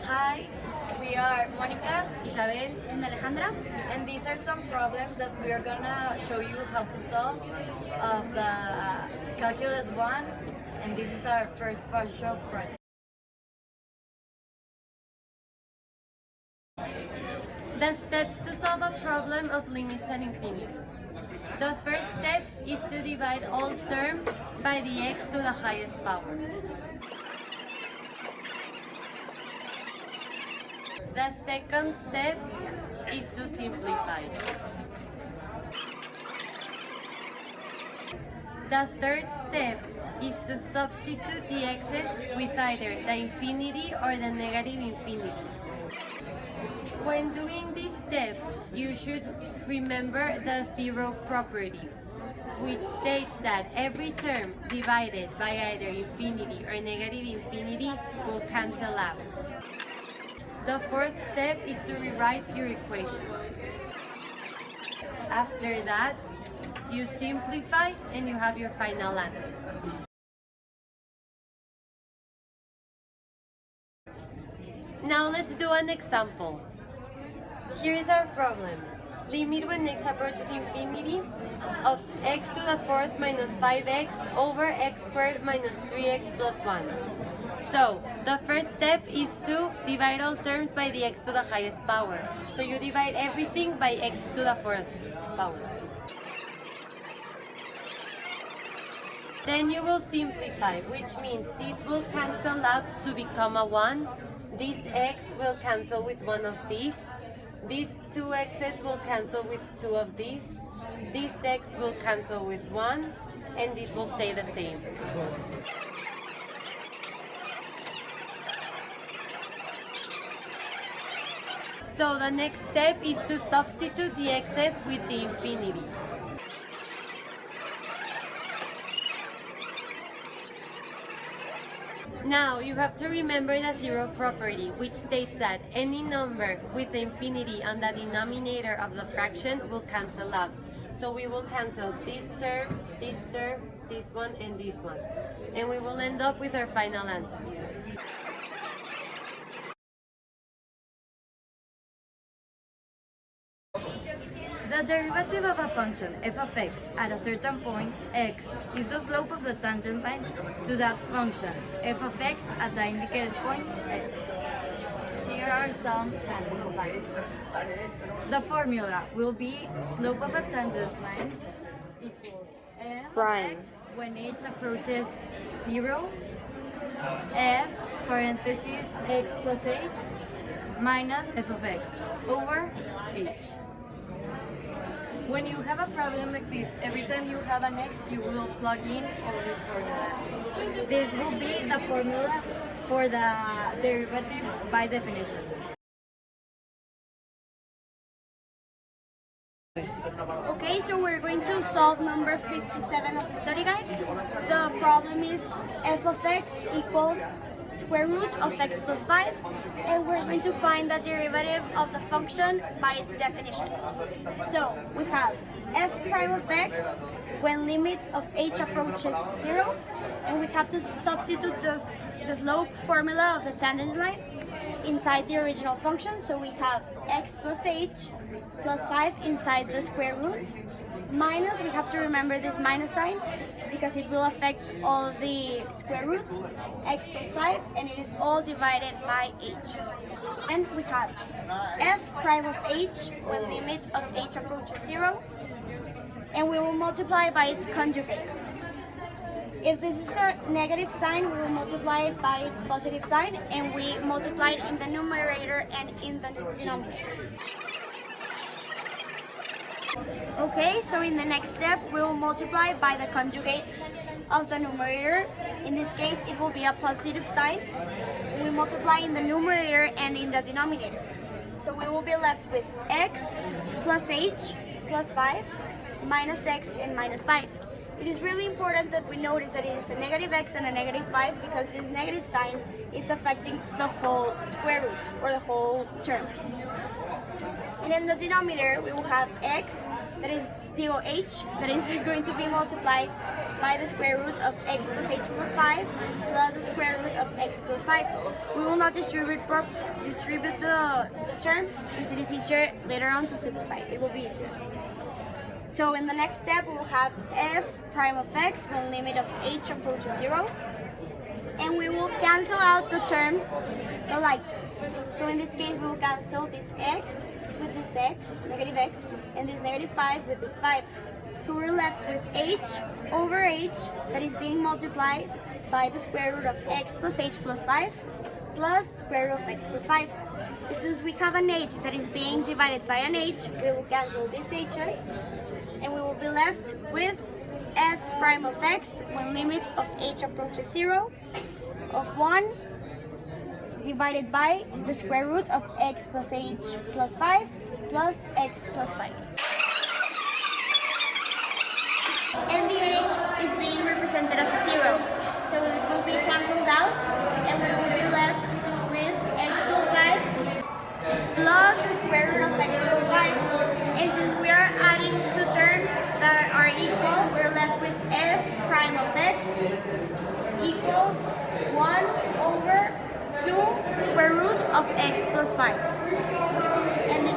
Hi, we are Monica, Isabel, and Alejandra, and these are some problems that we are gonna show you how to solve of the Calculus 1, and this is our first partial project. the steps to solve a problem of limits and infinity. The first step is to divide all terms by the x to the highest power. The second step is to simplify. The third step is to substitute the x's with either the infinity or the negative infinity. When doing this step, you should remember the zero property, which states that every term divided by either infinity or negative infinity will cancel out. The fourth step is to rewrite your equation. After that, you simplify and you have your final answer. Now let's do an example. Here is our problem. Limit when x approaches infinity of x to the fourth minus 5x over x squared minus 3x plus 1. So, the first step is to divide all terms by the x to the highest power. So you divide everything by x to the fourth power. Then you will simplify, which means this will cancel out to become a 1. This x will cancel with one of these. These two x's will cancel with two of these. This x will cancel with one, and this will stay the same. So the next step is to substitute the x's with the infinities. Now you have to remember the zero property, which states that any number with infinity on the denominator of the fraction will cancel out. So we will cancel this term, this one, and this one. And we will end up with our final answer. The derivative of a function f of x at a certain point, x, is the slope of the tangent line to that function, f of x at the indicated point, x. Here are some tangent lines. The formula will be slope of a tangent line equals f of x when h approaches 0, f parentheses x plus h minus f of x over h. When you have a problem like this, every time you have an x, you will plug in all this formula. This will be the formula for the derivatives by definition. Okay, so we're going to solve number 57 of the study guide. The problem is f of x equals square root of x plus 5, and we're going to find the derivative of the function by its definition. So we have f prime of x when limit of h approaches 0, and we have to substitute the slope formula of the tangent line inside the original function. So we have x plus h plus 5 inside the square root, minus, we have to remember this minus sign because it will affect all the square root, x plus 5, and it is all divided by h. And we have f prime of h when limit of h approaches 0, and we will multiply by its conjugate. If this is a negative sign, we will multiply it by its positive sign, and we multiply it in the numerator and in the denominator. Okay, so in the next step, we will multiply by the conjugate of the numerator. In this case, it will be a positive sign. We multiply in the numerator and in the denominator. So we will be left with x plus h plus 5 minus x and minus 5. It is really important that we notice that it is a negative x and a negative 5 because this negative sign is affecting the whole square root or the whole term. And in the denominator, we will have x, that is DOH, that is going to be multiplied by the square root of x plus h plus 5 plus the square root of x plus 5. We will not distribute the term since it is easier later on to simplify. It will be easier. So in the next step, we will have f prime of x when limit of h approaches 0. And we will cancel out the terms, the like terms. So in this case, we will cancel this x with this x, negative x, and this negative 5 with this 5. So we're left with h over h that is being multiplied by the square root of x plus h plus 5 plus square root of x plus 5. Since we have an h that is being divided by an h, we will cancel these h's and we will be left with f prime of x when limit of h approaches 0 of 1 divided by the square root of x plus h plus 5 plus x plus 5. And the h is being represented as a 0. So it will be cancelled out and we will be left with x plus 5 plus the square root of x plus 5. And since we are adding two terms that are equal, we're left with f prime of x equals 1 over 2 square root of x plus 5. And